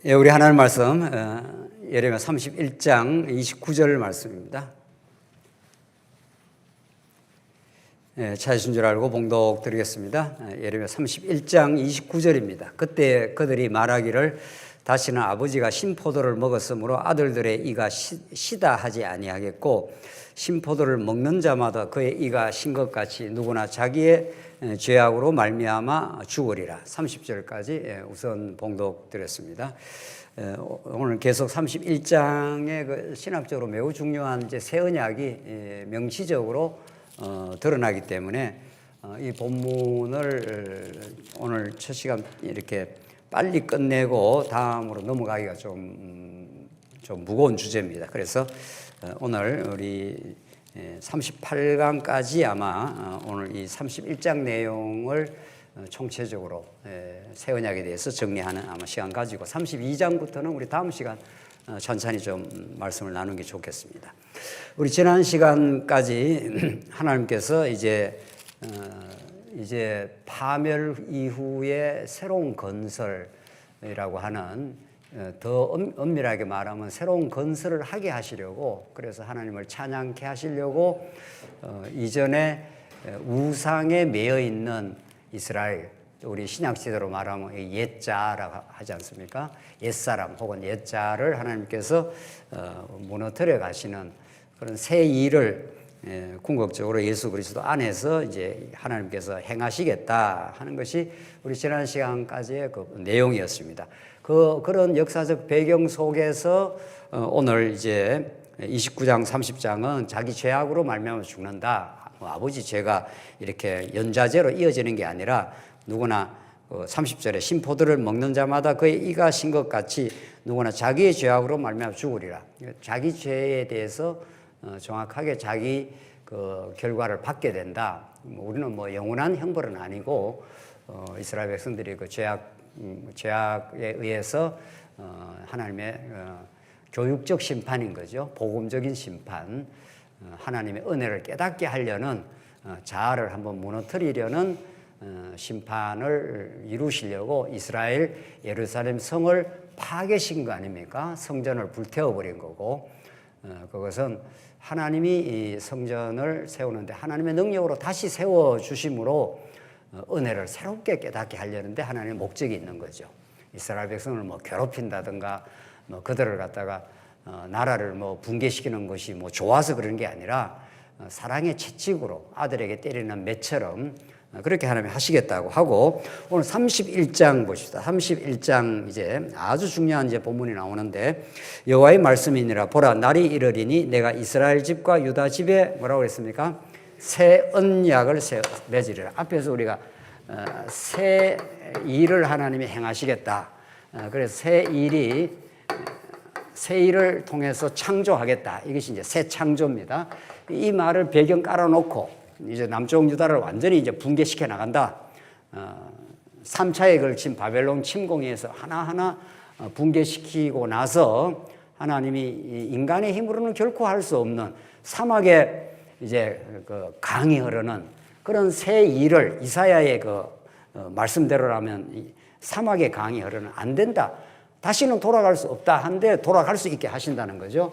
예, 우리 하나님 말씀 예레미야 31장 29절 말씀입니다. 예, 찾으신 줄 알고 봉독 드리겠습니다. 예레미야 31장 29절입니다. 그때 그들이 말하기를 다시는 아버지가 신포도를 먹었으므로 아들들의 이가 시다 하지 아니하겠고 신포도를 먹는 자마다 그의 이가 신 것 같이 누구나 자기의 죄악으로 말미암아 죽으리라. 30절까지 우선 봉독 드렸습니다. 오늘 계속 31장의 그 신학적으로 매우 중요한 이제 새 언약이 명시적으로 드러나기 때문에 이 본문을 오늘 첫 시간 이렇게 빨리 끝내고 다음으로 넘어가기가 좀 무거운 주제입니다. 그래서 오늘 우리 38강까지 아마 오늘 이 31장 내용을 총체적으로 새 언약에 대해서 정리하는 아마 시간 가지고 32장부터는 우리 다음 시간 천천히 좀 말씀을 나누는 게 좋겠습니다. 우리 지난 시간까지 하나님께서 이제 파멸 이후에 새로운 건설이라고 하는 더 엄밀하게 말하면 새로운 건설을 하게 하시려고, 그래서 하나님을 찬양케 하시려고 이전에 우상에 매여 있는 이스라엘, 우리 신약시대로 말하면 옛자라고 하지 않습니까? 옛사람 혹은 옛자를 하나님께서 무너뜨려 가시는 그런 새 일을 궁극적으로 예수 그리스도 안에서 이제 하나님께서 행하시겠다 하는 것이 우리 지난 시간까지의 그 내용이었습니다. 그런 역사적 배경 속에서 오늘 이제 29장 30장은 자기 죄악으로 말미암아 죽는다. 아버지 죄가 이렇게 연좌제로 이어지는 게 아니라 누구나 30절에 신포도를 먹는 자마다 그의 이가 신 것 같이 누구나 자기의 죄악으로 말미암아 죽으리라. 자기 죄에 대해서 정확하게 자기 그 결과를 받게 된다. 우리는 뭐 영원한 형벌은 아니고 이스라엘 백성들이 그 죄악에 의해서 하나님의 교육적 심판인 거죠. 복음적인 심판, 하나님의 은혜를 깨닫게 하려는 자아를 한번 무너뜨리려는 심판을 이루시려고 이스라엘 예루살렘 성을 파괴신 거 아닙니까? 성전을 불태워버린 거고, 그것은 하나님이 이 성전을 세우는데 하나님의 능력으로 다시 세워주심으로 은혜를 새롭게 깨닫게 하려는데 하나님의 목적이 있는 거죠. 이스라엘 백성을 뭐 괴롭힌다든가 뭐 그들을 갖다가 나라를 뭐 붕괴시키는 것이 뭐 좋아서 그런 게 아니라 사랑의 채찍으로 아들에게 때리는 매처럼 그렇게 하나님이 하시겠다고 하고, 오늘 31장 보십시다. 31장 이제 아주 중요한 이제 본문이 나오는데, 여호와의 말씀이니라 보라 날이 이르리니 내가 이스라엘 집과 유다 집에 뭐라고 그랬습니까? 새 언약을 맺으리라. 앞에서 우리가 새 일을 하나님이 행하시겠다. 그래서 새 일을 통해서 창조하겠다. 이것이 이제 새 창조입니다. 이 말을 배경 깔아놓고 이제 남쪽 유다를 완전히 이제 붕괴시켜 나간다. 3차에 걸친 바벨론 침공에서 하나하나 붕괴시키고 나서 하나님이 인간의 힘으로는 결코 할 수 없는 사막에 이제 그 강이 흐르는 그런 새 일을 이사야의 그 말씀대로라면 사막에 강이 흐르는 안 된다. 다시는 돌아갈 수 없다 한데 돌아갈 수 있게 하신다는 거죠.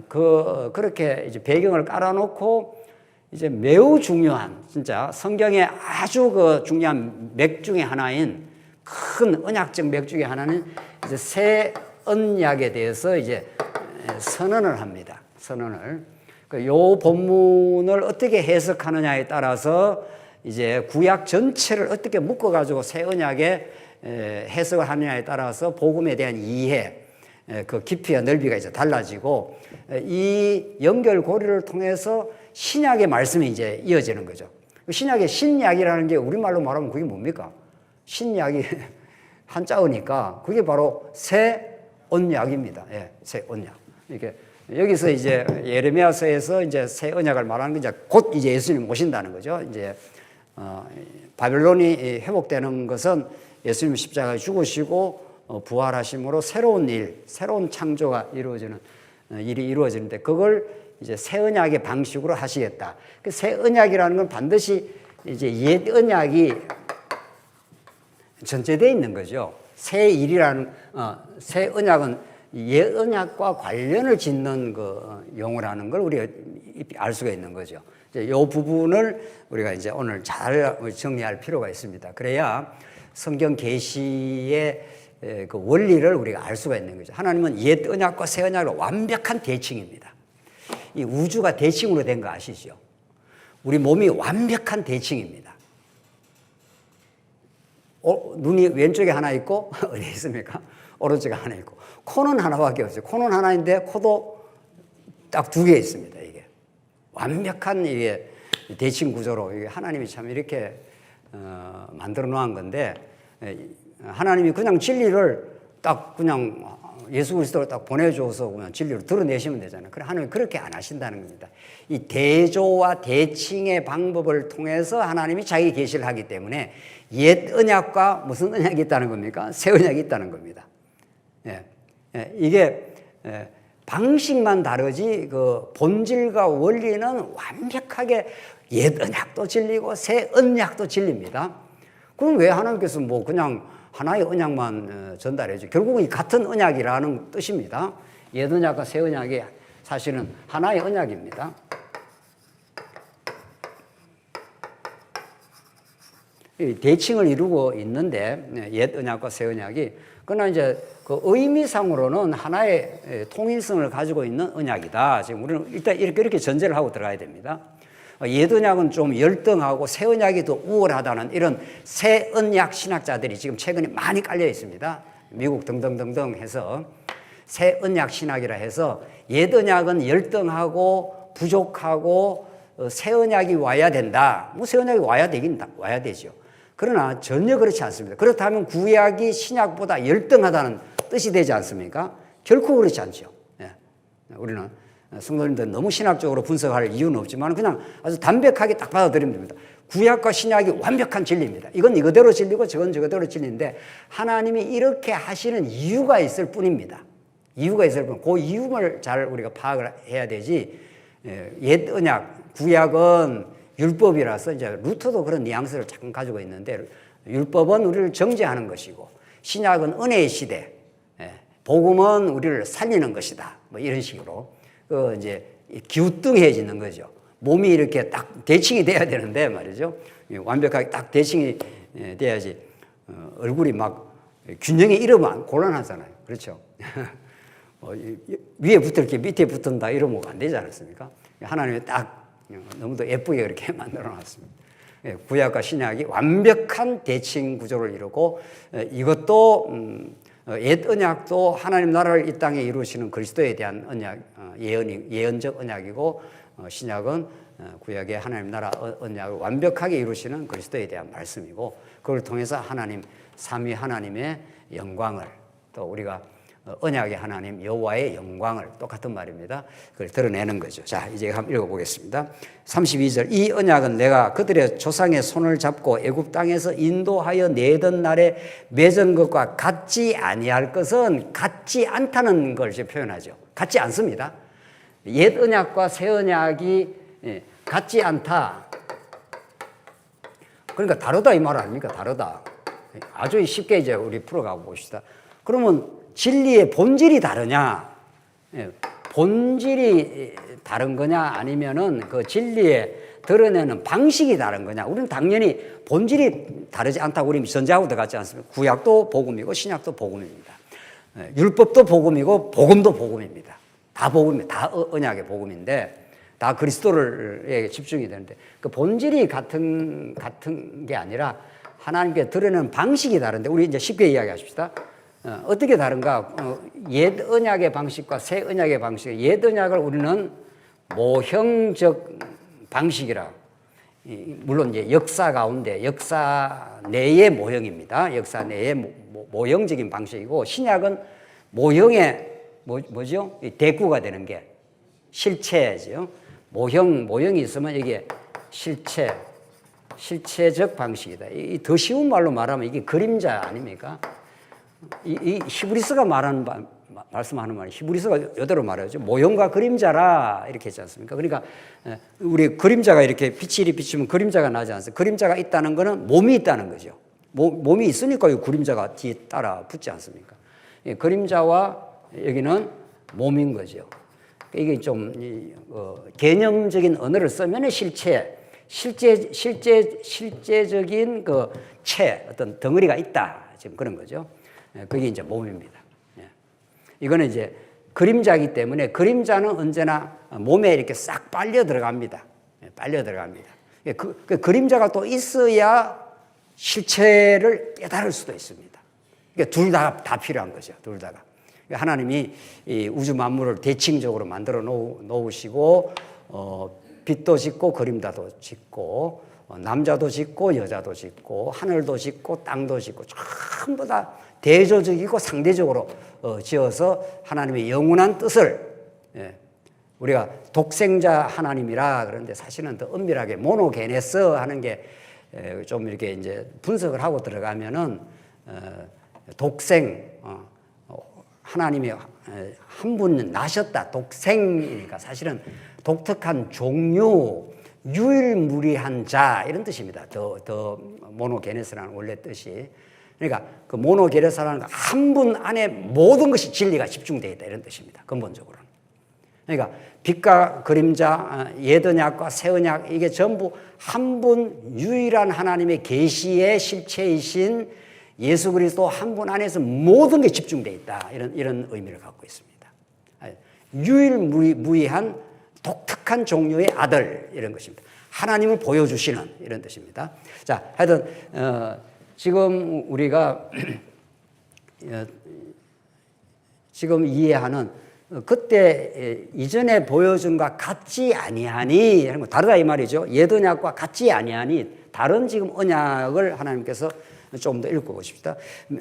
그렇게 이제 배경을 깔아놓고 이제 매우 중요한 진짜 성경의 아주 그 중요한 맥 중에 하나인 큰 언약적 맥 중에 하나는 이제 새 언약에 대해서 이제 선언을 합니다. 선언을. 요 본문을 어떻게 해석하느냐에 따라서 이제 구약 전체를 어떻게 묶어가지고 새 언약에 해석을 하느냐에 따라서 복음에 대한 이해, 그 깊이와 넓이가 이제 달라지고 이 연결고리를 통해서 신약의 말씀이 이제 이어지는 거죠. 신약의 신약이라는 게 우리말로 말하면 그게 뭡니까? 신약이 한자어니까 그게 바로 새 언약입니다. 예, 새 언약. 이렇게 여기서 이제 예레미야서에서 이제 새 언약을 말하는 게 이제 곧 이제 예수님 오신다는 거죠. 이제 바벨론이 회복되는 것은 예수님 십자가에 죽으시고 부활하심으로 새로운 일, 새로운 창조가 이루어지는 일이 이루어지는데 그걸 이제 새 언약의 방식으로 하시겠다. 그 새 언약이라는 건 반드시 이제 옛 언약이 전제되어 있는 거죠. 새 일이라는 새 언약은 옛 언약과 관련을 짓는 그 용어라는 걸 우리가 알 수가 있는 거죠. 이 부분을 우리가 이제 오늘 잘 정리할 필요가 있습니다. 그래야 성경 계시의 그 원리를 우리가 알 수가 있는 거죠. 하나님은 옛 언약과 새 언약의 완벽한 대칭입니다. 이 우주가 대칭으로 된 거 아시죠? 우리 몸이 완벽한 대칭입니다. 눈이 왼쪽에 하나 있고 어디 있습니까? 오른쪽에 하나 있고 코는 하나밖에 없어요. 코는 하나인데 코도 딱 2개 있습니다. 이게 완벽한 이게 대칭 구조로 이게 하나님이 참 이렇게 만들어 놓은 건데 하나님이 그냥 진리를 딱 그냥 예수 그리스도를 딱 보내줘서 그냥 진리를 드러내시면 되잖아요. 그래 하나님이 그렇게 안 하신다는 겁니다. 이 대조와 대칭의 방법을 통해서 하나님이 자기 계시를 하기 때문에 옛 언약과 무슨 언약이 있다는 겁니까? 새 언약이 있다는 겁니다. 이게 방식만 다르지 그 본질과 원리는 완벽하게 옛 언약도 진리고 새 언약도 진리입니다. 그럼 왜 하나님께서 뭐 그냥 하나의 언약만 전달해줘? 결국은 이 같은 언약이라는 뜻입니다. 옛 언약과 새 언약이 사실은 하나의 언약입니다. 대칭을 이루고 있는데 옛 언약과 새 언약이 그러나 이제 그 의미상으로는 하나의 통일성을 가지고 있는 언약이다. 지금 우리는 일단 이렇게 전제를 하고 들어가야 됩니다. 옛 언약은 좀 열등하고 새 언약이 더 우월하다는 이런 새 언약 신학자들이 지금 최근에 많이 깔려 있습니다. 미국 등등등등 해서 새 언약 신학이라 해서 옛 언약은 열등하고 부족하고 새 언약이 와야 된다. 뭐 새 언약이 와야 되죠. 그러나 전혀 그렇지 않습니다. 그렇다면 구약이 신약보다 열등하다는 뜻이 되지 않습니까? 결코 그렇지 않죠. 우리는 성도님들 너무 신학적으로 분석할 이유는 없지만 그냥 아주 담백하게 딱 받아들이면 됩니다. 구약과 신약이 완벽한 진리입니다. 이건 이거대로 진리고 저건 저거대로 진리인데 하나님이 이렇게 하시는 이유가 있을 뿐입니다. 이유가 있을 뿐. 그 이유를 잘 우리가 파악을 해야 되지. 옛 언약, 구약은 율법이라서 이제 루터도 그런 뉘앙스를 잠깐 가지고 있는데 율법은 우리를 정죄하는 것이고 신약은 은혜의 시대, 복음은 우리를 살리는 것이다. 뭐 이런 식으로 이제 기우뚱해지는 거죠. 몸이 이렇게 딱 대칭이 돼야 되는데 말이죠. 완벽하게 딱 대칭이 돼야지 얼굴이 막 균형이 이러면 곤란하잖아요. 그렇죠? 위에 붙을 게 밑에 붙은다 이러면 안 되지 않았습니까? 하나님이 딱 너무도 예쁘게 그렇게 만들어 놨습니다. 구약과 신약이 완벽한 대칭 구조를 이루고 이것도 옛 언약도 하나님 나라를 이 땅에 이루시는 그리스도에 대한 언약, 예언적 언약이고 신약은 구약의 하나님 나라 언약을 완벽하게 이루시는 그리스도에 대한 말씀이고 그걸 통해서 하나님 삼위 하나님의 영광을 또 우리가 언약의 하나님 여호와의 영광을 똑같은 말입니다. 그걸 드러내는 거죠. 자, 이제 한번 읽어보겠습니다. 32절 이 언약은 내가 그들의 조상의 손을 잡고 애굽 땅에서 인도하여 내던 날에 맺은 것과 같지 아니할 것은 같지 않다는 걸 표현하죠. 같지 않습니다. 옛 언약과 새 언약이 같지 않다. 그러니까 다르다 이 말 아닙니까? 다르다. 아주 쉽게 이제 우리 풀어가고 봅시다. 그러면 진리의 본질이 다르냐? 본질이 다른 거냐? 아니면은 그 진리에 드러내는 방식이 다른 거냐? 우리는 당연히 본질이 다르지 않다고 우리 전제하고 들어갔지 않습니까? 구약도 복음이고 신약도 복음입니다. 율법도 복음이고 복음도 복음입니다. 다 복음입니다. 다 언약의 복음인데 다 그리스도를 집중이 되는데 그 본질이 같은 게 아니라 하나님께 드러내는 방식이 다른데 우리 이제 쉽게 이야기하십시다. 어떻게 다른가? 옛 언약의 방식과 새 언약의 방식. 옛 언약을 우리는 모형적 방식이라. 물론 이제 역사 가운데 역사 내의 모형입니다. 역사 내의 모형적인 방식이고 신약은 모형의 뭐죠? 대구가 되는 게 실체죠. 모형이 있으면 이게 실체적 방식이다. 더 쉬운 말로 말하면 이게 그림자 아닙니까? 이 히브리서가 말씀하는 말이 히브리서가 이대로 말하죠. 모형과 그림자라 이렇게 했지 않습니까? 그러니까 우리 그림자가 이렇게 빛이 비추면 그림자가 나지 않습니까? 그림자가 있다는 것은 몸이 있다는 거죠. 몸이 있으니까 그림자가 뒤에 따라 붙지 않습니까? 그림자와 여기는 몸인 거죠. 이게 좀 개념적인 언어를 쓰면 실제적인 그 어떤 덩어리가 있다. 지금 그런 거죠. 그게 이제 몸입니다. 이거는 이제 그림자이기 때문에 그림자는 언제나 몸에 이렇게 싹 빨려 들어갑니다. 빨려 들어갑니다. 그 그림자가 또 있어야 실체를 깨달을 수도 있습니다. 그러니까 둘 다 필요한 거죠. 둘 다가. 하나님이 이 우주 만물을 대칭적으로 만들어 놓으시고 빛도 짓고 그림자도 짓고 남자도 짓고 여자도 짓고 하늘도 짓고 땅도 짓고 전부 다 대조적이고 상대적으로 지어서 하나님의 영원한 뜻을 우리가 독생자 하나님이라 그러는데 사실은 더 엄밀하게 모노게네스 하는 게 좀 이렇게 이제 분석을 하고 들어가면은 독생 하나님이 한 분 나셨다 독생이니까 사실은 독특한 종류 유일무리한 자 이런 뜻입니다. 더 모노게네스라는 원래 뜻이 그러니까 그 모노게네스라는 한 분 안에 모든 것이 진리가 집중되어 있다 이런 뜻입니다. 근본적으로는. 그러니까 빛과 그림자, 예언약과 새언약 이게 전부 한 분 유일한 하나님의 계시의 실체이신 예수 그리스도 한 분 안에서 모든 게 집중되어 있다 이런 의미를 갖고 있습니다. 유일무이한 독특한 종류의 아들 이런 것입니다. 하나님을 보여주시는 이런 뜻입니다. 자, 하여튼 지금 우리가 지금 이해하는 그때 이전에 보여준 것과 같지 아니하니 하는 거 다르다 이 말이죠. 옛 언약과 같지 아니하니 다른 지금 언약을 하나님께서 좀 더 읽어보십시다.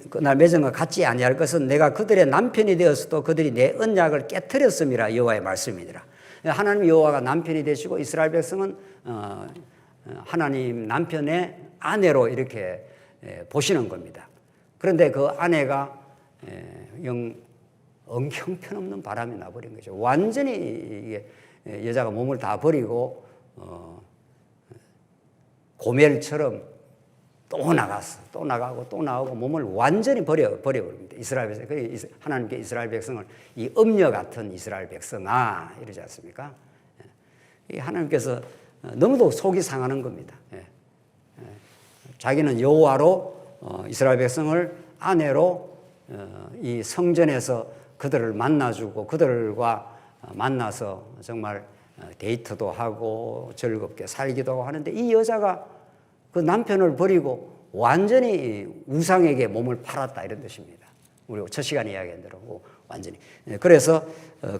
그날 맺은 것 같지 아니할 것은 내가 그들의 남편이 되었어도 그들이 내 언약을 깨트렸음이라 여호와의 말씀이니라. 하나님 여호와가 남편이 되시고 이스라엘 백성은 하나님 남편의 아내로 이렇게 보시는 겁니다. 그런데 그 아내가 형편없는 바람이 나버린 거죠. 완전히 이게 여자가 몸을 다 버리고 고멜처럼 또 나갔어. 또 나가고 또 나오고 몸을 완전히 버려버립니다. 이스라엘 백성. 하나님께 이스라엘 백성을 이 음녀 같은 이스라엘 백성아 이러지 않습니까? 하나님께서 너무도 속이 상하는 겁니다. 자기는 여호와로 이스라엘 백성을 아내로 이 성전에서 그들을 만나주고 그들과 만나서 정말 데이트도 하고 즐겁게 살기도 하고 하는데 이 여자가 그 남편을 버리고 완전히 우상에게 몸을 팔았다 이런 뜻입니다. 우리 첫 시간에 이야기한 대로 완전히. 그래서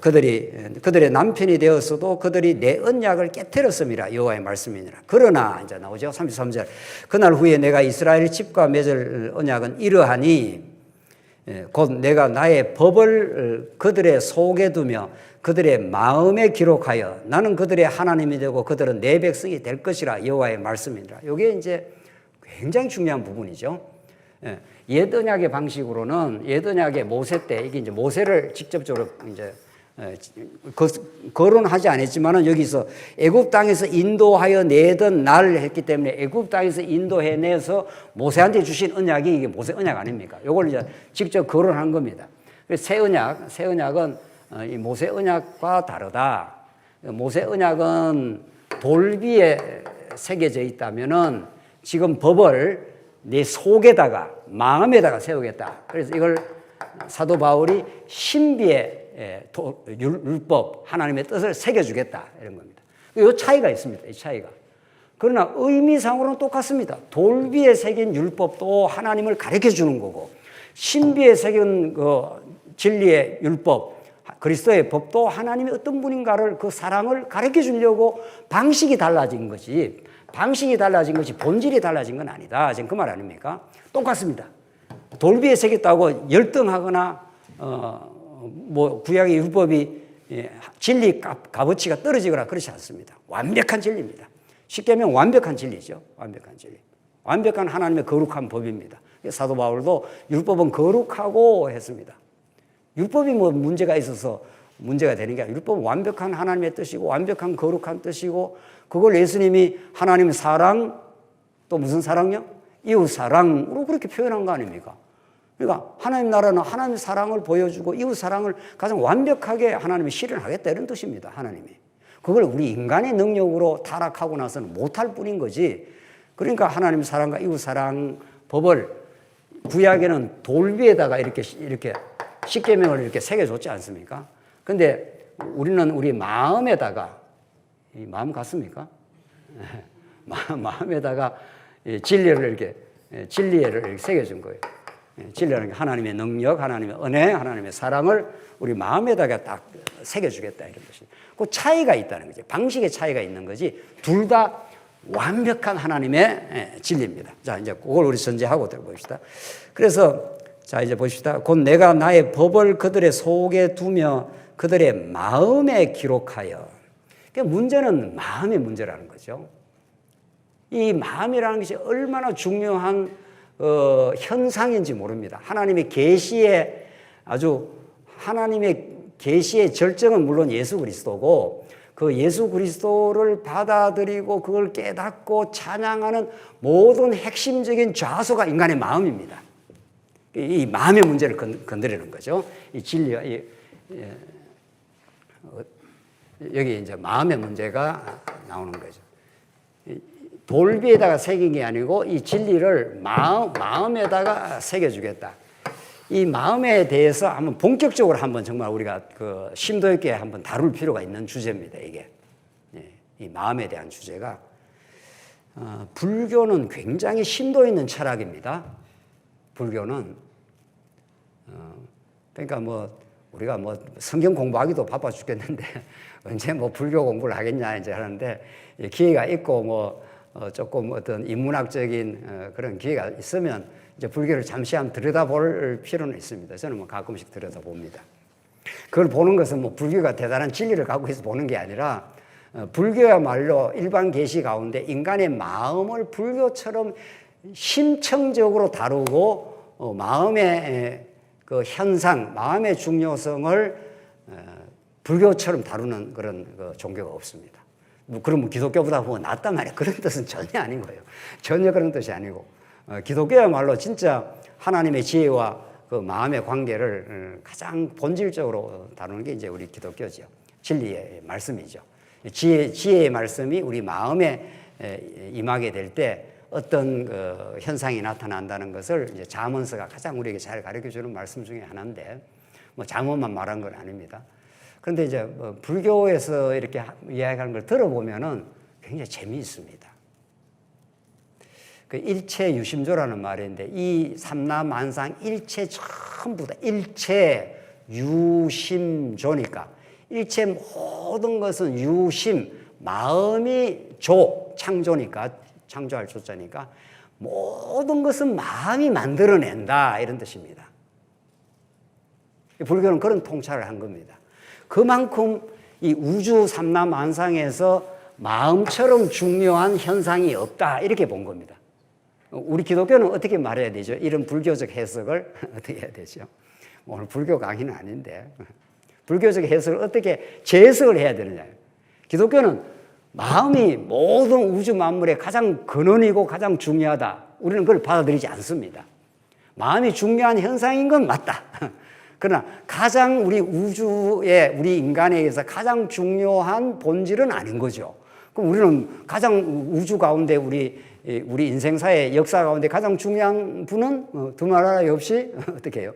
그들의 남편이 되었어도 그들이 내 언약을 깨뜨렸음이라 여호와의 말씀이니라. 그러나 이제 나오죠. 33절. 그날 후에 내가 이스라엘 집과 맺을 언약은 이러하니 곧 내가 나의 법을 그들의 속에 두며 그들의 마음에 기록하여 나는 그들의 하나님이 되고 그들은 내 백성이 될 것이라 여호와의 말씀이니라. 이게 이제 굉장히 중요한 부분이죠. 옛 언약의 방식으로는 옛 언약의 모세 때 이게 이제 모세를 직접적으로 이제 거론하지 않았지만은 여기서 애굽 땅에서 인도하여 내던 날을 했기 때문에 애굽 땅에서 인도해내서 모세한테 주신 언약이 이게 모세 언약 아닙니까? 이걸 이제 직접 거론한 겁니다. 새 언약은 이 모세 언약과 다르다. 모세 언약은 돌 위에 새겨져 있다면은 지금 법을 내 속에다가 마음에다가 세우겠다. 그래서 이걸 사도 바울이 신비의 율법 하나님의 뜻을 새겨주겠다 이런 겁니다. 이 차이가 있습니다. 이 차이가. 그러나 의미상으로는 똑같습니다. 돌 위에 새긴 율법도 하나님을 가르쳐 주는 거고 신비에 새긴 그 진리의 율법 그리스도의 법도 하나님이 어떤 분인가를 그 사랑을 가르쳐 주려고 방식이 달라진 거지. 방식이 달라진 것이 본질이 달라진 건 아니다. 지금 그 말 아닙니까? 똑같습니다. 돌 위에 새겼다고 열등하거나 뭐 구약의 율법이 진리 값어치가 떨어지거나 그렇지 않습니다. 완벽한 진리입니다. 쉽게 하면 완벽한 진리죠. 완벽한 진리. 완벽한 하나님의 거룩한 법입니다. 사도 바울도 율법은 거룩하고 했습니다. 율법이 뭐 문제가 있어서 문제가 되는 게 아니라 율법은 완벽한 하나님의 뜻이고 완벽한 거룩한 뜻이고 그걸 예수님이 하나님의 사랑 또 무슨 사랑요? 이웃 사랑으로 그렇게 표현한 거 아닙니까? 그러니까 하나님 나라는 하나님의 사랑을 보여주고 이웃 사랑을 가장 완벽하게 하나님이 실현하겠다 이런 뜻입니다. 하나님이. 그걸 우리 인간의 능력으로 타락하고 나서는 못할 뿐인 거지. 그러니까 하나님의 사랑과 이웃 사랑 법을 구약에는 돌 위에다가 이렇게 십계명을 이렇게 새겨줬지 않습니까? 근데 우리는 우리 마음에다가, 이 마음 같습니까? 마음에다가 진리를 이렇게 새겨준 거예요. 진리라는 게 하나님의 능력, 하나님의 은혜, 하나님의 사랑을 우리 마음에다가 딱 새겨주겠다 이런 뜻이에요. 그 차이가 있다는 거죠. 방식의 차이가 있는 거지 둘 다 완벽한 하나님의 진리입니다. 자, 이제 그걸 우리 전제하고 들어봅시다. 그래서 자, 이제 보십시다. 곧 내가 나의 법을 그들의 속에 두며 그들의 마음에 기록하여. 그러니까 문제는 마음의 문제라는 거죠. 이 마음이라는 것이 얼마나 중요한 현상인지 모릅니다. 하나님의 계시의 하나님의 계시의 절정은 물론 예수 그리스도고 그 예수 그리스도를 받아들이고 그걸 깨닫고 찬양하는 모든 핵심적인 좌소가 인간의 마음입니다. 이 마음의 문제를 건드리는 거죠. 이 진리, 여기 이제 마음의 문제가 나오는 거죠. 돌 위에다가 새긴 게 아니고 이 진리를 마음에다가 새겨주겠다. 이 마음에 대해서 한번 본격적으로 한번 정말 우리가 그 심도 있게 한번 다룰 필요가 있는 주제입니다. 이게 이 마음에 대한 주제가 불교는 굉장히 심도 있는 철학입니다. 불교는 그러니까 뭐 우리가 뭐 성경 공부하기도 바빠 죽겠는데 언제 뭐 불교 공부를 하겠냐 이제 하는데 기회가 있고 뭐 조금 어떤 인문학적인 그런 기회가 있으면 이제 불교를 잠시 한번 들여다볼 필요는 있습니다. 저는 뭐 가끔씩 들여다봅니다. 그걸 보는 것은 뭐 불교가 대단한 진리를 갖고 있어 보는 게 아니라 불교야말로 일반 계시 가운데 인간의 마음을 불교처럼 심층적으로 다루고 마음의 그 현상, 마음의 중요성을 불교처럼 다루는 그런 그 종교가 없습니다. 뭐 그러면 기독교보다 뭐 낫단 말이야. 그런 뜻은 전혀 아닌 거예요. 전혀 그런 뜻이 아니고 기독교야말로 진짜 하나님의 지혜와 그 마음의 관계를 가장 본질적으로 다루는 게 이제 우리 기독교죠. 진리의 말씀이죠. 지혜의 말씀이 우리 마음에 임하게 될 때 어떤 그 현상이 나타난다는 것을 이제 잠언서가 가장 우리에게 잘 가르쳐 주는 말씀 중에 하나인데 뭐 잠언만 말한 건 아닙니다. 그런데 이제 불교에서 이렇게 이야기하는 걸 들어보면은 굉장히 재미있습니다. 그 일체 유심조라는 말인데 이 삼라만상 일체 전부 다 일체 유심조니까 일체 모든 것은 유심 마음이 창조니까 창조할 조자니까 모든 것은 마음이 만들어낸다 이런 뜻입니다. 불교는 그런 통찰을 한 겁니다. 그만큼 이 우주 삼라만상에서 마음처럼 중요한 현상이 없다 이렇게 본 겁니다. 우리 기독교는 어떻게 말해야 되죠? 이런 불교적 해석을 어떻게 해야 되죠? 오늘 불교 강의는 아닌데 불교적 해석을 어떻게 재해석을 해야 되느냐. 기독교는 마음이 모든 우주 만물의 가장 근원이고 가장 중요하다. 우리는 그걸 받아들이지 않습니다. 마음이 중요한 현상인 건 맞다. 그러나 가장 우리 우주에 우리 인간에 의해서 가장 중요한 본질은 아닌 거죠. 그럼 우리는 가장 우주 가운데 우리 인생사의 역사 가운데 가장 중요한 분은 두말하라 없이 어떻게 해요?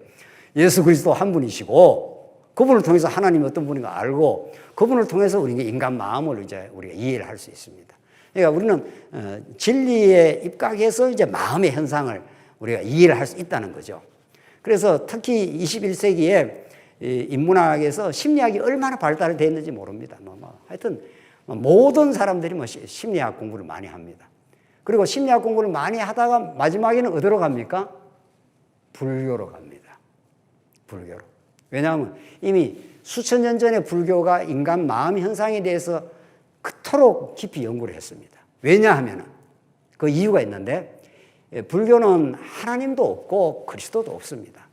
예수 그리스도 한 분이시고 그분을 통해서 하나님이 어떤 분인가 알고 그분을 통해서 우리가 인간 마음을 이제 우리가 이해를 할 수 있습니다. 그러니까 우리는 진리에 입각해서 이제 마음의 현상을 우리가 이해를 할 수 있다는 거죠. 그래서 특히 21세기에 인문학에서 심리학이 얼마나 발달되어 있는지 모릅니다. 하여튼 모든 사람들이 심리학 공부를 많이 합니다. 그리고 심리학 공부를 많이 하다가 마지막에는 어디로 갑니까? 불교로 갑니다. 불교로. 왜냐하면 이미 수천 년 전에 불교가 인간 마음 현상에 대해서 그토록 깊이 연구를 했습니다. 왜냐하면 그 이유가 있는데 불교는 하나님도 없고 그리스도도 없습니다.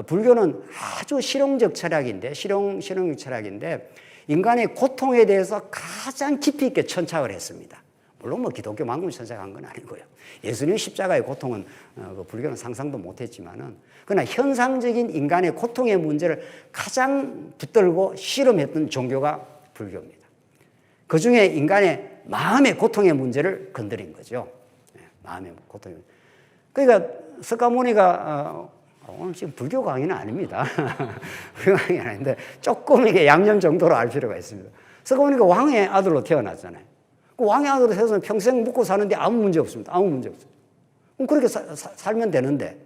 불교는 아주 실용적 철학인데 실용적 철학인데 인간의 고통에 대해서 가장 깊이 있게 천착을 했습니다. 물론 뭐 기독교 만금 천사가 한 건 아니고요. 예수님 십자가의 고통은 그 불교는 상상도 못했지만은 그러나 현상적인 인간의 고통의 문제를 가장 붙들고 실험했던 종교가 불교입니다. 그 중에 인간의 마음의 고통의 문제를 건드린 거죠. 마음의 고통이. 그러니까 석가모니가 오늘 지금 불교 강의는 아닙니다. 불교 강의는 아닌데 조금 이게 양념 정도로 알 필요가 있습니다. 석가모니가 왕의 아들로 태어났잖아요. 그 왕의 아들로 태어나서 평생 먹고 사는데 아무 문제 없습니다. 아무 문제 없어요. 그럼 그렇게 살면 되는데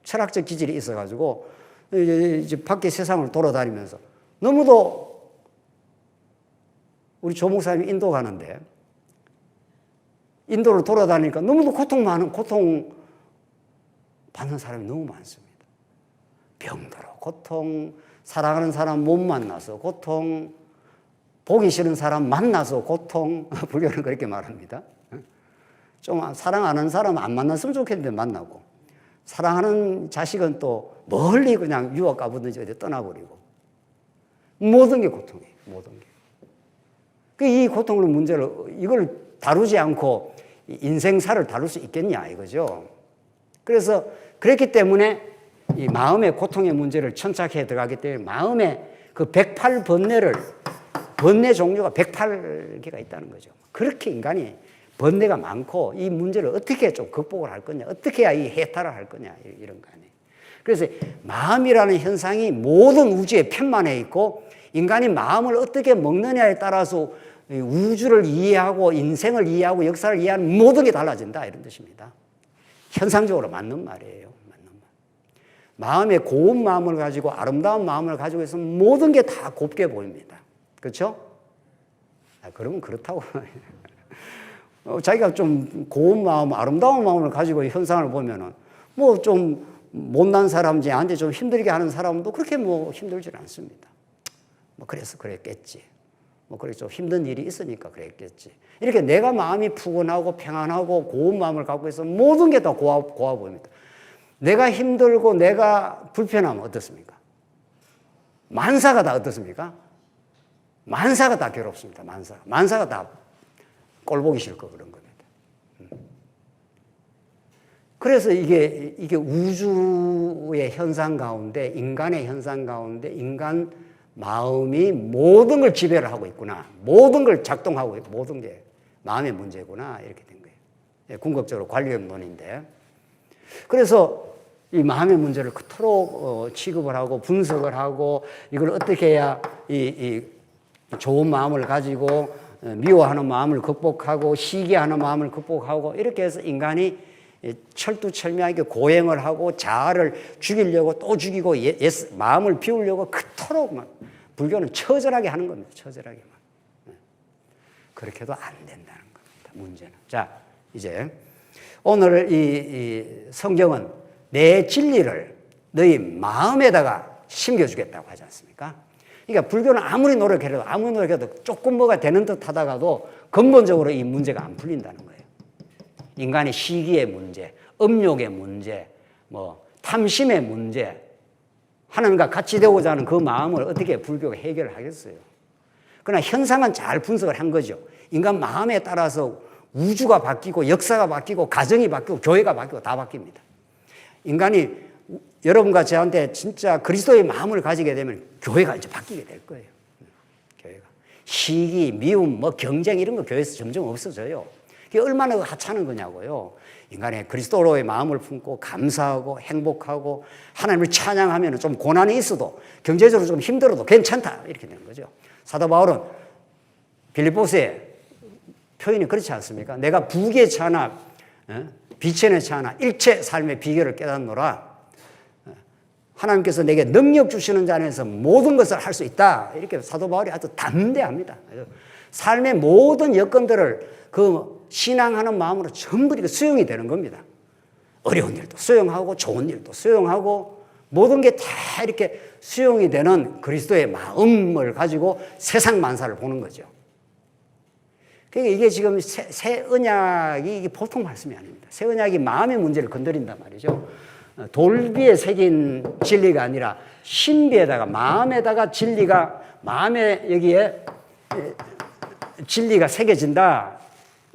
철학적 기질이 있어가지고 이제 밖에 세상을 돌아다니면서 너무도 우리 조 목사님이 인도 가는데 인도를 돌아다니니까 너무도 고통 받는 사람이 너무 많습니다. 병들어 고통, 사랑하는 사람 못 만나서 고통, 보기 싫은 사람 만나서 고통. 불교는 그렇게 말합니다. 좀 사랑하는 사람 안 만났으면 좋겠는데 만나고, 사랑하는 자식은 또 멀리 그냥 유학 가보든지 어디 떠나버리고, 모든 게 고통이에요. 모든 게. 이 고통의 문제를 이걸 다루지 않고 인생사를 다룰 수 있겠냐 이거죠. 그래서 그렇기 때문에 이 마음의 고통의 문제를 천착해 들어가기 때문에 마음의 그 108번뇌를, 번뇌 종류가 108개가 있다는 거죠. 그렇게 인간이 번뇌가 많고 이 문제를 어떻게 좀 극복을 할 거냐, 어떻게 해야 이 해탈을 할 거냐 이런 거 아니에요. 그래서 마음이라는 현상이 모든 우주에 편만해 있고 인간이 마음을 어떻게 먹느냐에 따라서 우주를 이해하고 인생을 이해하고 역사를 이해하는 모든 게 달라진다 이런 뜻입니다. 현상적으로 맞는 말이에요. 맞는 말. 마음의 고운 마음을 가지고 아름다운 마음을 가지고 있으면 모든 게 다 곱게 보입니다. 그렇죠? 그러면 그렇다고 자기가 좀 고운 마음, 아름다운 마음을 가지고 현상을 보면은 뭐 좀 못난 사람, 쟤한테 좀 힘들게 하는 사람도 그렇게 뭐 힘들지 않습니다. 뭐 그래서 그랬겠지. 뭐 그렇게 좀 힘든 일이 있으니까 그랬겠지. 이렇게 내가 마음이 푸근하고 평안하고 고운 마음을 갖고 있어 모든 게 다 고와 보입니다. 내가 힘들고 내가 불편하면 어떻습니까? 만사가 다 어떻습니까? 만사가 다 괴롭습니다. 만사가 다 꼴보기 싫고 그런 겁니다. 그래서 이게 우주의 현상 가운데, 인간의 현상 가운데 인간 마음이 모든 걸 지배를 하고 있구나. 모든 걸 작동하고 있고 모든 게 마음의 문제구나. 이렇게 된 거예요. 궁극적으로 관료론인데. 그래서 이 마음의 문제를 그토록 취급을 하고 분석을 하고 이걸 어떻게 해야 이 좋은 마음을 가지고 미워하는 마음을 극복하고 시기하는 마음을 극복하고 이렇게 해서 인간이 철두철미하게 고행을 하고 자아를 죽이려고 또 죽이고 마음을 비우려고 그토록 막 불교는 처절하게 하는 겁니다. 처절하게만. 그렇게도 안 된다는 겁니다. 문제는. 자, 이제 오늘 이 성경은 내 진리를 너희 마음에다가 심겨주겠다고 하지 않습니까? 그러니까 불교는 아무리 노력해도 조금 뭐가 되는 듯 하다가도 근본적으로 이 문제가 안 풀린다는 거예요. 인간의 시기의 문제, 음욕의 문제, 뭐 탐심의 문제, 하나님과 같이 되고자 하는 그 마음을 어떻게 불교가 해결을 하겠어요? 그러나 현상은 잘 분석을 한 거죠. 인간 마음에 따라서 우주가 바뀌고 역사가 바뀌고 가정이 바뀌고 교회가 바뀌고 다 바뀝니다. 인간이 여러분과 저한테 진짜 그리스도의 마음을 가지게 되면 교회가 이제 바뀌게 될 거예요. 교회가. 시기, 미움, 뭐 경쟁 이런 거 교회에서 점점 없어져요. 그게 얼마나 하찮은 거냐고요. 인간의 그리스도로의 마음을 품고 감사하고 행복하고 하나님을 찬양하면 좀 고난이 있어도 경제적으로 좀 힘들어도 괜찮다 이렇게 되는 거죠. 사도 바울은 빌립보서에 표현이 그렇지 않습니까? 내가 부귀에 차나 비천에 차나 일체 삶의 비결을 깨닫노라. 하나님께서 내게 능력 주시는 자 안에서 모든 것을 할 수 있다. 이렇게 사도 바울이 아주 담대합니다. 삶의 모든 여건들을 그 신앙하는 마음으로 전부 이렇게 수용이 되는 겁니다. 어려운 일도 수용하고 좋은 일도 수용하고 모든 게 다 이렇게 수용이 되는 그리스도의 마음을 가지고 세상 만사를 보는 거죠. 그러니까 이게 지금 새 언약이 이게 보통 말씀이 아닙니다. 새 언약이 마음의 문제를 건드린단 말이죠. 돌비에 새긴 진리가 아니라 신비에다가 마음에다가 진리가 마음에 여기에 진리가 새겨진다.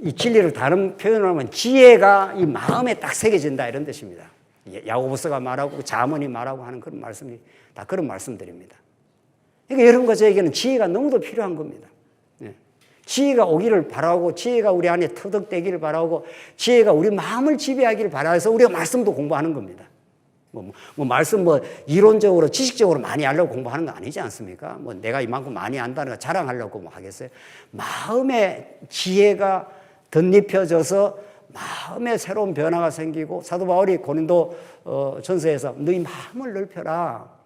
이 진리를 다른 표현을 하면 지혜가 이 마음에 딱 새겨진다 이런 뜻입니다. 야고보서가 말하고 자문이 말하고 하는 그런 말씀이 다 그런 말씀들입니다. 그러니까 여러분과 저에게는 지혜가 너무도 필요한 겁니다. 지혜가 오기를 바라고 지혜가 우리 안에 터득되기를 바라고 지혜가 우리 마음을 지배하기를 바라서 우리가 말씀도 공부하는 겁니다. 말씀 이론적으로 지식적으로 많이 하려고 공부하는 거 아니지 않습니까? 내가 이만큼 많이 안다는 거 자랑하려고 하겠어요? 마음의 지혜가 덧입혀져서 마음에 새로운 변화가 생기고 사도 바울이 고린도 전서에서 너희 마음을 넓혀라.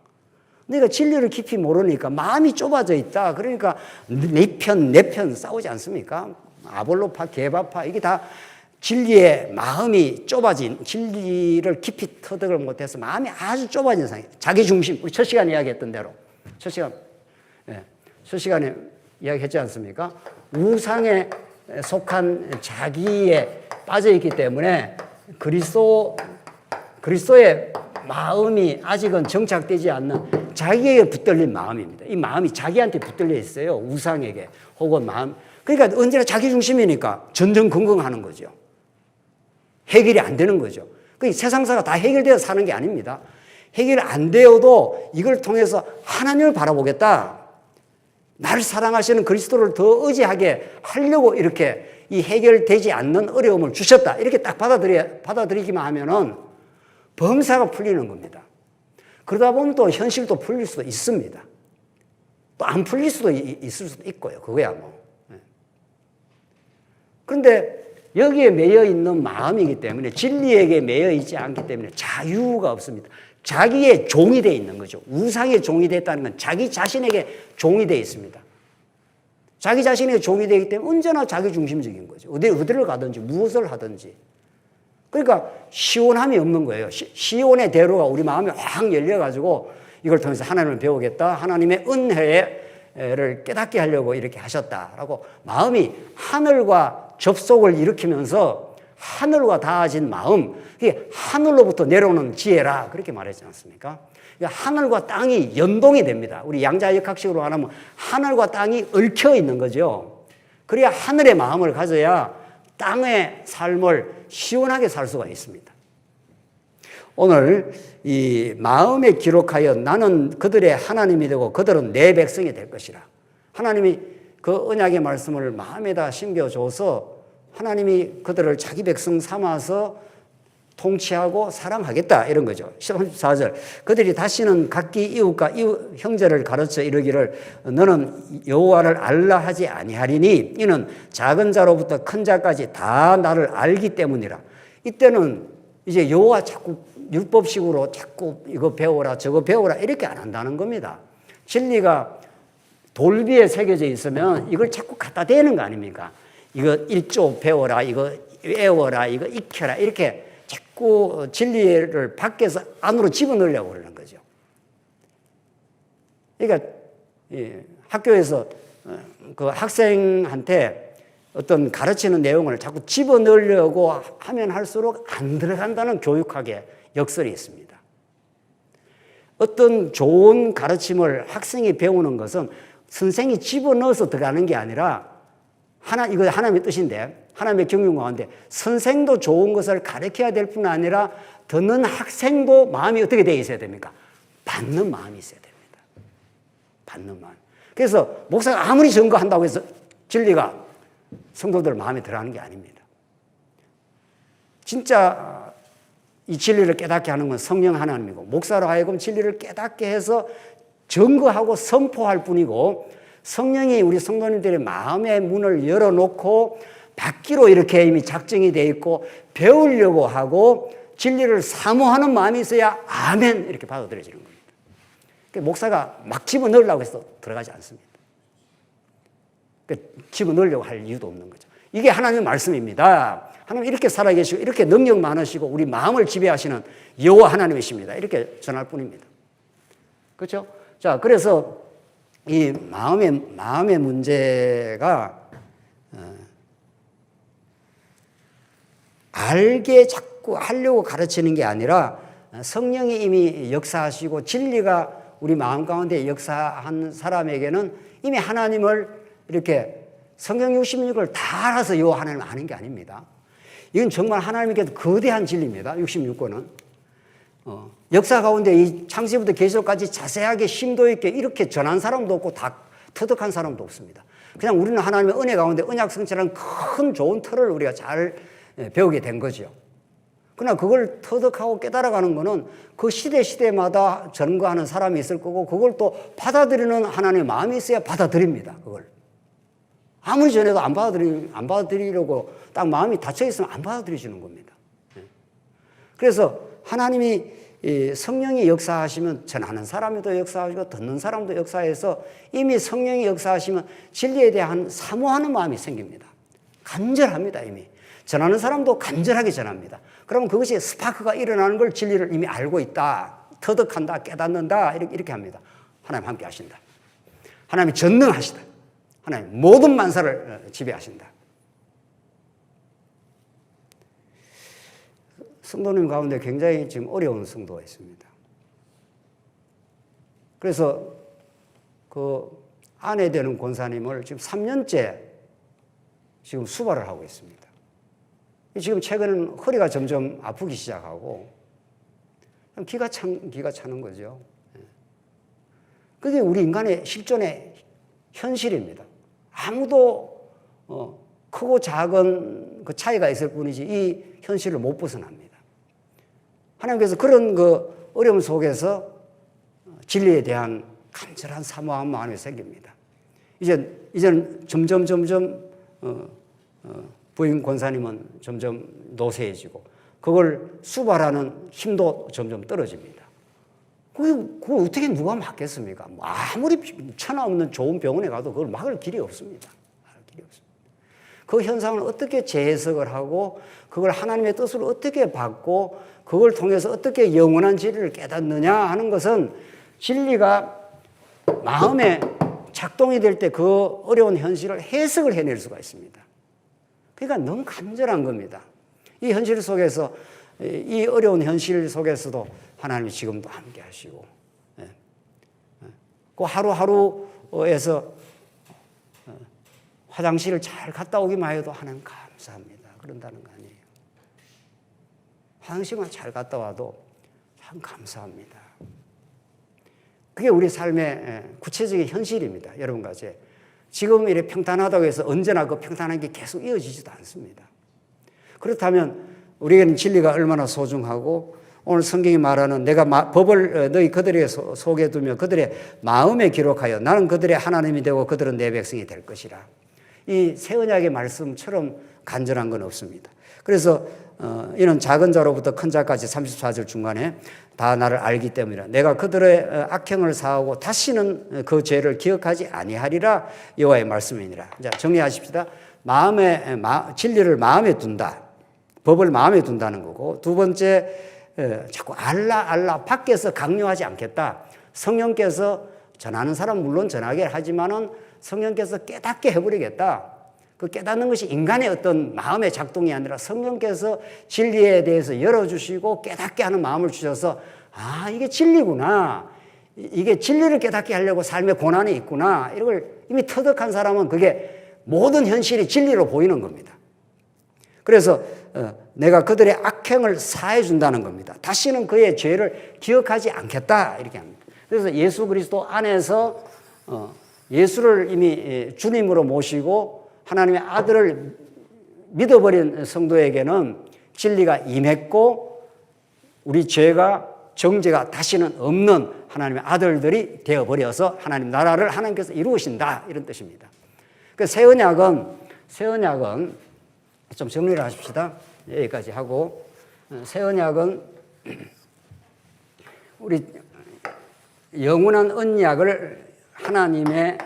너희가 진리를 깊이 모르니까 마음이 좁아져 있다. 그러니까 내 편 싸우지 않습니까? 아볼로파, 게바파 이게 다 진리의 마음이 좁아진, 진리를 깊이 터득을 못해서 마음이 아주 좁아진 상태. 자기 중심. 우리 첫 시간에 이야기했던 대로. 첫 시간에 이야기했지 않습니까? 우상에 속한 자기에 빠져있기 때문에 그리스도의 마음이 아직은 정착되지 않는 자기에게 붙들린 마음입니다. 이 마음이 자기한테 붙들려 있어요. 우상에게 혹은 마음. 그러니까 언제나 자기 중심이니까 전전긍긍하는 거죠. 해결이 안 되는 거죠. 그러니까 세상사가 다 해결되어 사는 게 아닙니다. 해결 안 되어도 이걸 통해서 하나님을 바라보겠다. 나를 사랑하시는 그리스도를 더 의지하게 하려고 이렇게 이 해결되지 않는 어려움을 주셨다. 이렇게 딱 받아들이기만 하면은 범사가 풀리는 겁니다. 그러다 보면 또 현실도 풀릴 수도 있습니다. 또 안 풀릴 수도 있을 수도 있고요. 그거야 뭐. 그런데 여기에 매여 있는 마음이기 때문에 진리에게 매여 있지 않기 때문에 자유가 없습니다. 자기의 종이 되어 있는 거죠. 우상의 종이 됐다는 건 자기 자신에게 종이 되어 있습니다. 자기 자신에게 종이 되기 때문에 언제나 자기 중심적인 거죠. 어디를 가든지 무엇을 하든지. 그러니까 시원함이 없는 거예요. 시온의 대로가 우리 마음에 확 열려가지고 이걸 통해서 하나님을 배우겠다. 하나님의 은혜를 깨닫게 하려고 이렇게 하셨다라고 마음이 하늘과 접속을 일으키면서 하늘과 닿아진 마음, 그게 하늘로부터 내려오는 지혜라 그렇게 말했지 않습니까? 그러니까 하늘과 땅이 연동이 됩니다. 우리 양자역학식으로 말하면 하늘과 땅이 얽혀 있는 거죠. 그래야 하늘의 마음을 가져야 땅의 삶을 시원하게 살 수가 있습니다. 오늘 이 마음에 기록하여 나는 그들의 하나님이 되고 그들은 내 백성이 될 것이라. 하나님이 그 언약의 말씀을 마음에다 심겨줘서 하나님이 그들을 자기 백성 삼아서 통치하고 사랑하겠다 이런 거죠. 34절 그들이 다시는 각기 이웃과 이웃 형제를 가르쳐 이르기를 너는 여호와를 알라 하지 아니하리니 이는 작은 자로부터 큰 자까지 다 나를 알기 때문이라. 이때는 이제 여호와 자꾸 율법식으로 자꾸 이거 배워라 저거 배워라 이렇게 안 한다는 겁니다. 진리가 돌비에 새겨져 있으면 이걸 자꾸 갖다 대는 거 아닙니까? 이거 1조 배워라 이거 외워라 이거 익혀라 이렇게 자꾸 진리를 밖에서 안으로 집어넣으려고 그러는 거죠. 그러니까 학교에서 그 학생한테 어떤 가르치는 내용을 자꾸 집어넣으려고 하면 할수록 안 들어간다는 교육학의 역설이 있습니다. 어떤 좋은 가르침을 학생이 배우는 것은 선생이 집어넣어서 들어가는 게 아니라 이거 하나님의 뜻인데 하나님의 경륜 가운데 선생도 좋은 것을 가르쳐야 될 뿐 아니라 듣는 학생도 마음이 어떻게 되어 있어야 됩니까? 받는 마음이 있어야 됩니다. 받는 마음. 그래서 목사가 아무리 증거한다고 해서 진리가 성도들 마음에 들어가는 게 아닙니다. 진짜 이 진리를 깨닫게 하는 건 성령 하나님이고 목사로 하여금 진리를 깨닫게 해서 증거하고 선포할 뿐이고 성령이 우리 성도님들의 마음의 문을 열어놓고 받기로 이렇게 이미 작정이 되어 있고 배우려고 하고 진리를 사모하는 마음이 있어야 아멘 이렇게 받아들여지는 겁니다. 그러니까 목사가 막 집어넣으려고 해서 들어가지 않습니다. 그러니까 집어넣으려고 할 이유도 없는 거죠. 이게 하나님의 말씀입니다. 하나님 이렇게 살아계시고 이렇게 능력 많으시고 우리 마음을 지배하시는 여호와 하나님이십니다. 이렇게 전할 뿐입니다. 그렇죠? 자, 그래서 이 마음의 문제가 알게 자꾸 하려고 가르치는 게 아니라 성령이 이미 역사하시고 진리가 우리 마음 가운데 역사한 사람에게는 이미 하나님을 이렇게 성경 66을 다 알아서 요 하나님 아는 게 아닙니다. 이건 정말 하나님께서 거대한 진리입니다. 66권은. 역사 가운데 이 창세부터 계시록까지 자세하게 심도 있게 이렇게 전한 사람도 없고 다 터득한 사람도 없습니다. 그냥 우리는 하나님의 은혜 가운데 언약 성취라는 큰 좋은 틀을 우리가 잘 배우게 된 거죠. 그러나 그걸 터득하고 깨달아가는 거는 그 시대마다 전거하는 사람이 있을 거고 그걸 또 받아들이는 하나님의 마음이 있어야 받아들입니다. 그걸. 아무리 전해도 안 받아들이려고 딱 마음이 닫혀 있으면 안 받아들여지는 겁니다. 그래서 하나님이 성령이 역사하시면 전하는 사람도 역사하시고 듣는 사람도 역사해서 이미 성령이 역사하시면 진리에 대한 사모하는 마음이 생깁니다. 간절합니다. 이미. 전하는 사람도 간절하게 전합니다. 그러면 그것이 스파크가 일어나는 걸 진리를 이미 알고 있다. 터득한다. 깨닫는다. 이렇게 합니다. 하나님 함께 하신다. 하나님이 전능하시다. 하나님 모든 만사를 지배하신다. 성도님 가운데 굉장히 지금 어려운 성도가 있습니다. 그래서 그 아내 되는 권사님을 지금 3년째 지금 수발을 하고 있습니다. 지금 최근에는 허리가 점점 아프기 시작하고 기가 차는 거죠. 그게 우리 인간의 실존의 현실입니다. 아무도 크고 작은 그 차이가 있을 뿐이지 이 현실을 못 벗어납니다. 하나님께서 그런 그 어려움 속에서 진리에 대한 간절한 사모한 마음이 생깁니다. 이제는 점점 부인 권사님은 점점 노쇠해지고 그걸 수발하는 힘도 점점 떨어집니다. 그거 어떻게 누가 막겠습니까? 아무리 천하 없는 좋은 병원에 가도 그걸 막을 길이 없습니다. 그 현상을 어떻게 재해석을 하고 그걸 하나님의 뜻을 어떻게 받고 그걸 통해서 어떻게 영원한 진리를 깨닫느냐 하는 것은 진리가 마음에 작동이 될 때 그 어려운 현실을 해석을 해낼 수가 있습니다. 그러니까 너무 간절한 겁니다. 이 현실 속에서 이 어려운 현실 속에서도 하나님이 지금도 함께 하시고 그 하루하루에서 화장실을 잘 갔다 오기만 해도 하나님 감사합니다. 그런다는 거 아니에요. 화장실만 잘 갔다 와도 참 감사합니다. 그게 우리 삶의 구체적인 현실입니다. 여러분과 제 지금 이렇게 평탄하다고 해서 언제나 그 평탄한 게 계속 이어지지도 않습니다. 그렇다면 우리에게는 진리가 얼마나 소중하고 오늘 성경이 말하는 내가 법을 너희 그들에게 속에 두며 그들의 마음에 기록하여 나는 그들의 하나님이 되고 그들은 내 백성이 될 것이라. 이 새 언약의 말씀처럼 간절한 건 없습니다. 그래서 이는 작은 자로부터 큰 자까지 34절 중간에 다 나를 알기 때문이라. 내가 그들의 악행을 사하고 다시는 그 죄를 기억하지 아니하리라. 여호와의 말씀이니라. 자, 정리하십시다. 진리를 마음에 둔다. 법을 마음에 둔다는 거고, 두 번째 자꾸 알라 밖에서 강요하지 않겠다. 성령께서 전하는 사람 물론 전하게 하지만은 성령께서 깨닫게 해버리겠다. 그 깨닫는 것이 인간의 어떤 마음의 작동이 아니라 성령께서 진리에 대해서 열어주시고 깨닫게 하는 마음을 주셔서 아, 이게 진리구나. 이게 진리를 깨닫게 하려고 삶의 고난이 있구나. 이걸 이미 터득한 사람은 그게 모든 현실이 진리로 보이는 겁니다. 그래서 내가 그들의 악행을 사해 준다는 겁니다. 다시는 그의 죄를 기억하지 않겠다. 이렇게 합니다. 그래서 예수 그리스도 안에서 예수를 이미 주님으로 모시고 하나님의 아들을 믿어버린 성도에게는 진리가 임했고 우리 죄가 정죄가 다시는 없는 하나님의 아들들이 되어버려서 하나님 나라를 하나님께서 이루신다 이런 뜻입니다. 그 새 언약은 좀 정리를 하십시다. 여기까지 하고 새 언약은 우리 영원한 언약을 하나님의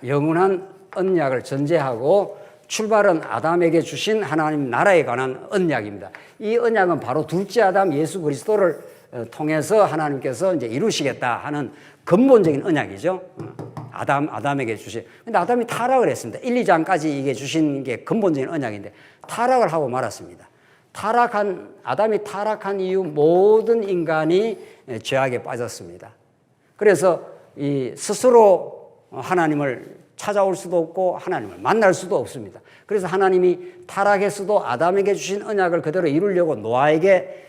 영원한 언약을 전제하고 출발은 아담에게 주신 하나님 나라에 관한 언약입니다. 이 언약은 바로 둘째 아담 예수 그리스도를 통해서 하나님께서 이제 이루시겠다 하는 근본적인 언약이죠. 아담에게 주신. 근데 아담이 타락을 했습니다. 1, 2장까지 이게 주신 게 근본적인 언약인데 타락을 하고 말았습니다. 아담이 타락한 이후 모든 인간이 죄악에 빠졌습니다. 그래서 이 스스로 하나님을 찾아올 수도 없고 하나님을 만날 수도 없습니다. 그래서 하나님이 타락했어도 아담에게 주신 언약을 그대로 이루려고 노아에게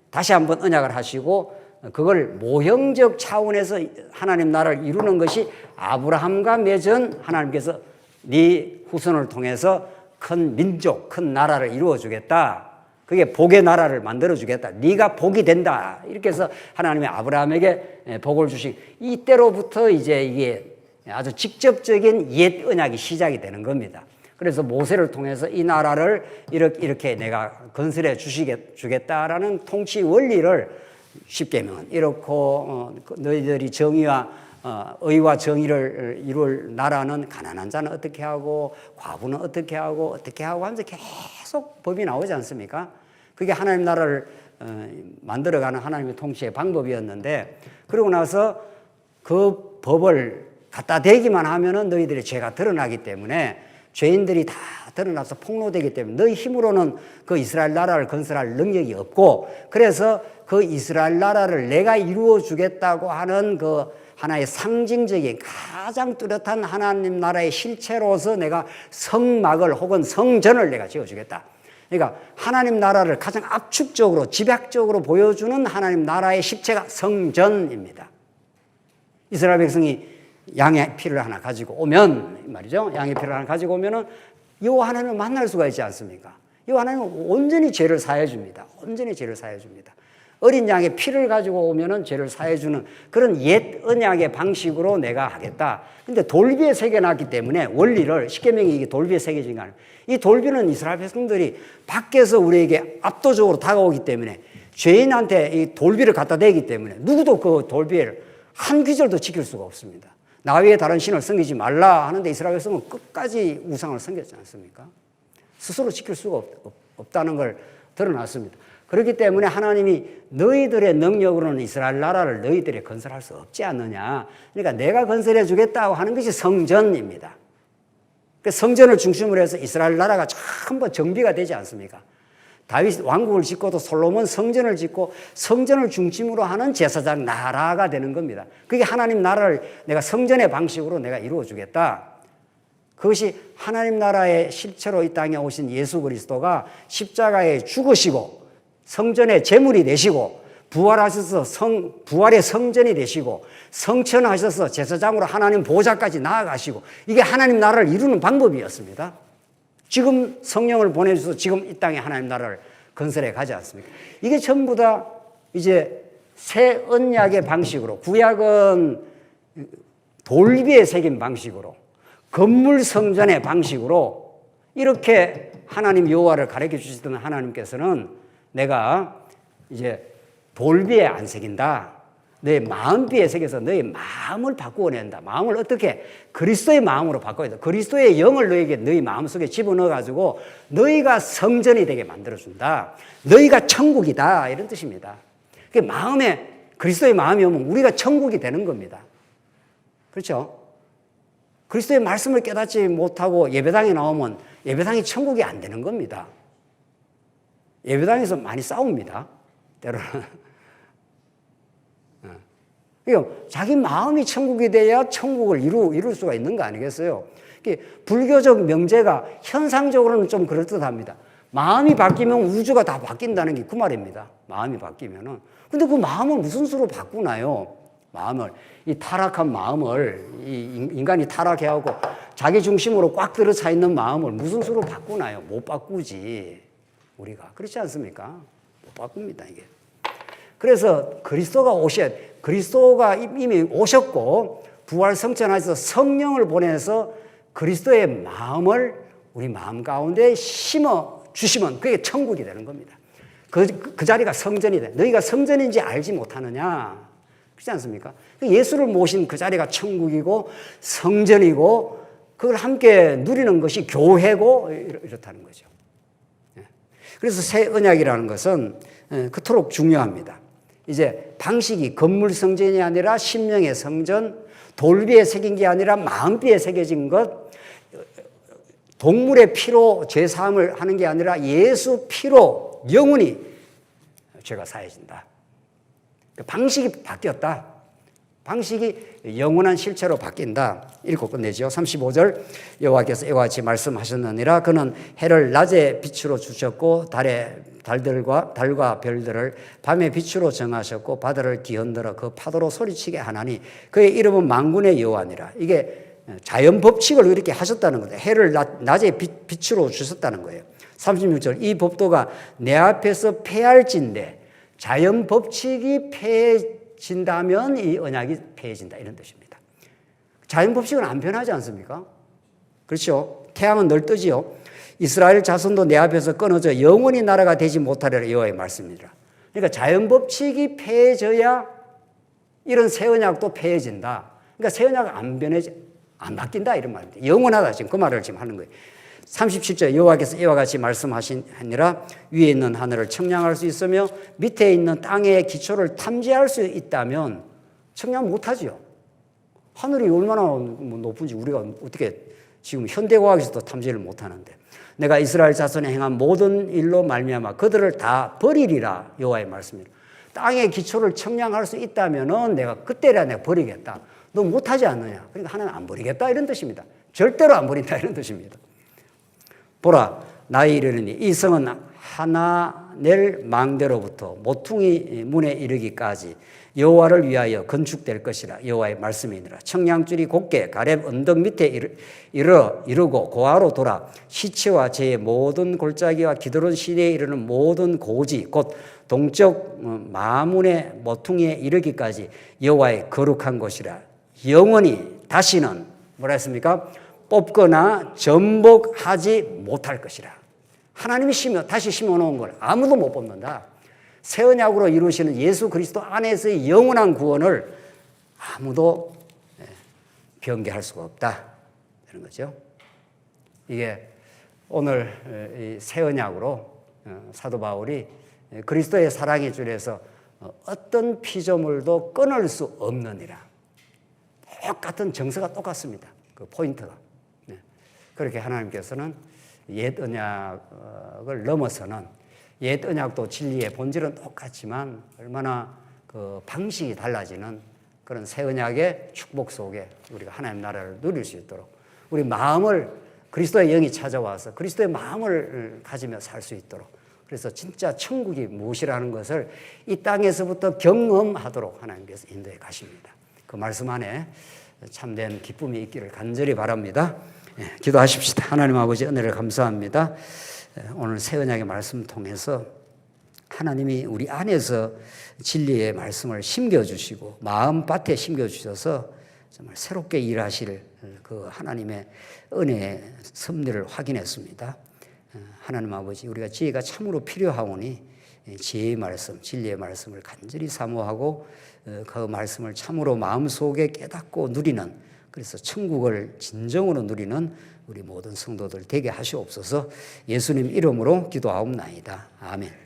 다시 한번 언약을 하시고 그걸 모형적 차원에서 하나님 나라를 이루는 것이 아브라함과 맺은 하나님께서 네 후손을 통해서 큰 민족, 큰 나라를 이루어 주겠다. 그게 복의 나라를 만들어 주겠다. 네가 복이 된다. 이렇게 해서 하나님이 아브라함에게 복을 주신 이때로부터 이제 이게 아주 직접적인 옛 언약이 시작이 되는 겁니다. 그래서 모세를 통해서 이 나라를 이렇게 내가 건설해 주겠다라는 통치 원리를 십계명은 이렇고 너희들이 정의와 의와 정의를 이룰 나라는 가난한 자는 어떻게 하고 과부는 어떻게 하고 하면서 계속 법이 나오지 않습니까? 그게 하나님 나라를 만들어가는 하나님의 통치의 방법이었는데 그러고 나서 그 법을 갖다 대기만 하면은 너희들의 죄가 드러나기 때문에 죄인들이 다 드러나서 폭로되기 때문에 너희 힘으로는 그 이스라엘 나라를 건설할 능력이 없고 그래서 그 이스라엘 나라를 내가 이루어 주겠다고 하는 그 하나의 상징적인 가장 뚜렷한 하나님 나라의 실체로서 내가 성막을 혹은 성전을 내가 지어주겠다. 그러니까 하나님 나라를 가장 압축적으로 집약적으로 보여주는 하나님 나라의 실체가 성전입니다. 이스라엘 백성이 양의 피를 하나 가지고 오면 말이죠. 양의 피를 하나 가지고 오면은 여호와 하나님을 만날 수가 있지 않습니까? 여호와 하나님은 온전히 죄를 사해 줍니다. 온전히 죄를 사해 줍니다. 어린 양의 피를 가지고 오면은 죄를 사해 주는 그런 옛 언약의 방식으로 내가 하겠다. 근데 돌비에 새겨놨기 때문에 원리를 십계명이 이게 돌비에 새겨진 거 아니에요. 이 돌비는 이스라엘 백성들이 밖에서 우리에게 압도적으로 다가오기 때문에 죄인한테 이 돌비를 갖다 대기 때문에 누구도 그 돌비를 한 귀절도 지킬 수가 없습니다. 나 외에 다른 신을 섬기지 말라 하는데 이스라엘 백성은 끝까지 우상을 섬겼지 않습니까? 스스로 지킬 수가 없다는 걸 드러났습니다. 그렇기 때문에 하나님이 너희들의 능력으로는 이스라엘 나라를 너희들이 건설할 수 없지 않느냐. 그러니까 내가 건설해 주겠다고 하는 것이 성전입니다. 그 성전을 중심으로 해서 이스라엘 나라가 전부 정비가 되지 않습니까? 다윗 왕국을 짓고도 솔로몬 성전을 짓고 성전을 중심으로 하는 제사장 나라가 되는 겁니다. 그게 하나님 나라를 내가 성전의 방식으로 내가 이루어 주겠다. 그것이 하나님 나라의 실체로 이 땅에 오신 예수 그리스도가 십자가에 죽으시고 성전의 제물이 되시고 부활하셔서 부활의 성전이 되시고 성천하셔서 제사장으로 하나님 보좌까지 나아가시고 이게 하나님 나라를 이루는 방법이었습니다. 지금 성령을 보내주셔서 지금 이 땅에 하나님 나라를 건설해 가지 않습니까? 이게 전부 다 이제 새 언약의 방식으로 구약은 돌비에 새긴 방식으로 건물 성전의 방식으로 이렇게 하나님 여호와를 가르쳐 주시던 하나님께서는 내가 이제 돌비에 안 새긴다. 너의 마음비에 새겨서 너의 마음을 바꾸어낸다. 마음을 어떻게? 그리스도의 마음으로 바꿔야 돼. 그리스도의 영을 너에게 너희 마음속에 집어넣어가지고 너희가 성전이 되게 만들어준다. 너희가 천국이다. 이런 뜻입니다. 마음에 그리스도의 마음이 오면 우리가 천국이 되는 겁니다. 그렇죠? 그리스도의 말씀을 깨닫지 못하고 예배당에 나오면 예배당이 천국이 안 되는 겁니다. 예배당에서 많이 싸웁니다. 때로는. 그러니까 자기 마음이 천국이 돼야 천국을 이룰 수가 있는 거 아니겠어요? 불교적 명제가 현상적으로는 좀 그럴듯합니다. 마음이 바뀌면 우주가 다 바뀐다는 게 그 말입니다. 마음이 바뀌면은. 근데 그 마음을 무슨 수로 바꾸나요? 마음을. 이 타락한 마음을, 이 인간이 타락해하고 자기 중심으로 꽉 들어차 있는 마음을 무슨 수로 바꾸나요? 못 바꾸지. 우리가. 그렇지 않습니까? 못 바꿉니다, 이게. 그래서 그리스도가 이미 오셨고 부활 성천하셔서 성령을 보내서 그리스도의 마음을 우리 마음 가운데 심어 주시면 그게 천국이 되는 겁니다. 그 자리가 성전이 돼. 너희가 성전인지 알지 못하느냐. 그렇지 않습니까? 예수를 모신 그 자리가 천국이고 성전이고 그걸 함께 누리는 것이 교회고 이렇다는 거죠. 그래서 새 언약이라는 것은 그토록 중요합니다. 이제 방식이 건물 성전이 아니라 심령의 성전, 돌비에 새긴 게 아니라 마음비에 새겨진 것, 동물의 피로 죄사함을 하는 게 아니라 예수 피로 영원히 죄가 사해진다. 방식이 바뀌었다. 방식이 영원한 실체로 바뀐다. 읽고 끝내죠. 35절 여호와께서 이와 같이 말씀하셨느니라. 그는 해를 낮에 빛으로 주셨고 달과 별들을 밤의 빛으로 정하셨고 바다를 뒤흔들어 그 파도로 소리치게 하나니 그의 이름은 만군의 여호와니라. 이게 자연 법칙을 이렇게 하셨다는 거예요. 해를 낮에 빛으로 주셨다는 거예요. 36절 이 법도가 내 앞에서 폐할진대. 자연 법칙이 폐해진다면 이 언약이 폐해진다 이런 뜻입니다. 자연 법칙은 안 변하지 않습니까? 그렇죠. 태양은 늘 뜨지요. 이스라엘 자손도 내 앞에서 끊어져 영원히 나라가 되지 못하리라 여호와의 말씀이니라. 그러니까 자연 법칙이 폐해져야 이런 새 언약도 폐해진다. 그러니까 새 언약은 안 바뀐다 이런 말입니다. 영원하다 지금 그 말을 지금 하는 거예요. 37절 여호와께서 이와 같이 말씀하시니라. 위에 있는 하늘을 청량할 수 있으며 밑에 있는 땅의 기초를 탐지할 수 있다면 청량 못하지요. 하늘이 얼마나 높은지 우리가 어떻게 지금 현대과학에서도 탐지를 못하는데 내가 이스라엘 자손에 행한 모든 일로 말미암아 그들을 다 버리리라 여호와의 말씀이라. 땅의 기초를 청량할 수 있다면 내가 그때라 내가 버리겠다. 너 못하지 않느냐. 그러니까 하나님 안 버리겠다 이런 뜻입니다. 절대로 안 버린다 이런 뜻입니다. 보라 나의 이르노니 이 성은 하나넬 망대로부터 모퉁이 문에 이르기까지 여호와를 위하여 건축될 것이라 여호와의 말씀이니라. 청량줄이 곧게 가렙 언덕 밑에 이르고 고아로 돌아 시체와 제의 모든 골짜기와 기드론 시내에 이르는 모든 고지 곧 동쪽 마문의 모퉁이에 이르기까지 여호와의 거룩한 곳이라. 영원히 다시는 뭐라 했습니까? 뽑거나 전복하지 못할 것이라. 하나님이 다시 심어놓은 걸 아무도 못 뽑는다. 새 언약으로 이루시는 예수 그리스도 안에서의 영원한 구원을 아무도 변개할 수가 없다. 이런 거죠. 이게 오늘 이 새 언약으로 사도 바울이 그리스도의 사랑의 줄에서 어떤 피조물도 끊을 수 없느니라. 똑같은 정서가 똑같습니다. 그 포인트가. 그렇게 하나님께서는 옛 언약을 넘어서는 옛 언약도 진리의 본질은 똑같지만 얼마나 그 방식이 달라지는 그런 새 언약의 축복 속에 우리가 하나님 나라를 누릴 수 있도록 우리 마음을 그리스도의 영이 찾아와서 그리스도의 마음을 가지며 살 수 있도록 그래서 진짜 천국이 무엇이라는 것을 이 땅에서부터 경험하도록 하나님께서 인도해 가십니다. 그 말씀 안에 참된 기쁨이 있기를 간절히 바랍니다. 기도하십시다. 하나님 아버지 은혜를 감사합니다. 오늘 새 언약의 말씀 통해서 하나님이 우리 안에서 진리의 말씀을 심겨주시고 마음밭에 심겨주셔서 정말 새롭게 일하실 그 하나님의 은혜의 섭리를 확인했습니다. 하나님 아버지 우리가 지혜가 참으로 필요하오니 지혜의 말씀, 진리의 말씀을 간절히 사모하고 그 말씀을 참으로 마음속에 깨닫고 누리는 그래서 천국을 진정으로 누리는 우리 모든 성도들 되게 하시옵소서. 예수님 이름으로 기도하옵나이다. 아멘.